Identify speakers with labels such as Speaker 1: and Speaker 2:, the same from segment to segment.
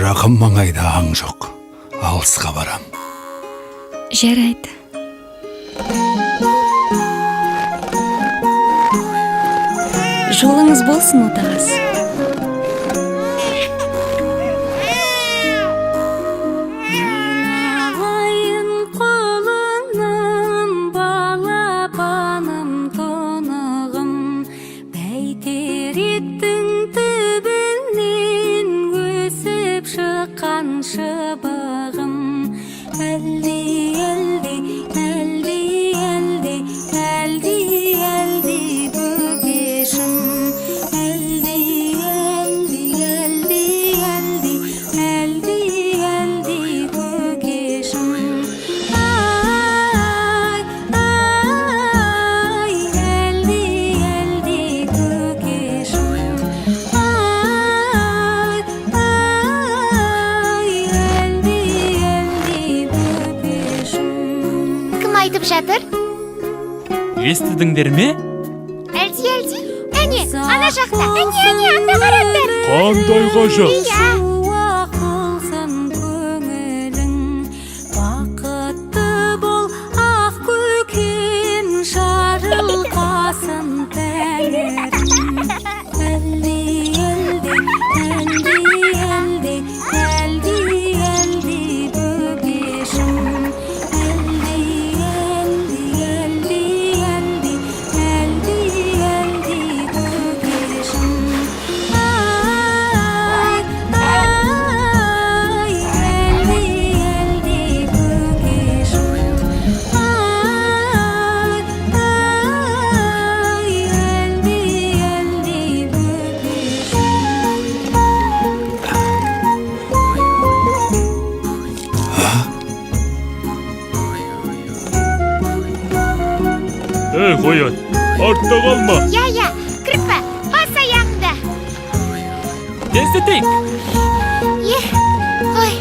Speaker 1: Жақын маңайда аң жоқ. Алысқа барам.
Speaker 2: Жарайды. Жолыңыз болсын, отағыз.
Speaker 3: Жатыр?
Speaker 4: Естідіңдер ме?
Speaker 3: Әлди, әне, ана жақта, әне, анда қараңдар.
Speaker 1: Қандай ғажап.
Speaker 5: Бақытты бол, ақ көкен жарылқасын тәңірім. Әлди, бөпешім.
Speaker 1: Қоян, артта қалма.
Speaker 3: Я, кірпі, бас аяғында.
Speaker 4: Тездетейік.
Speaker 3: Ой,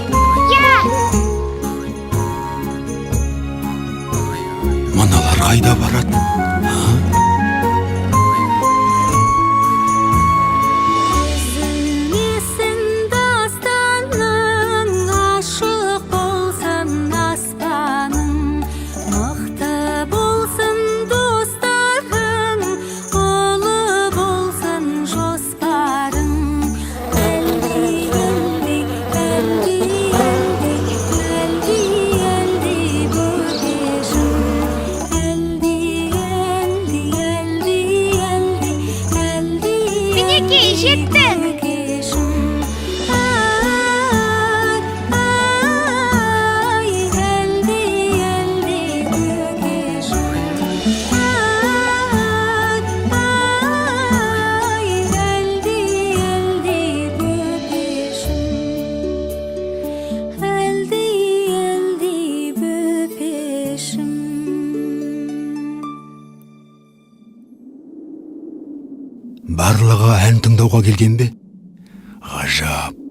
Speaker 3: я.
Speaker 1: Мыналар қайда барады? Барлығы ән тыңдауға келген бе? Ғажап.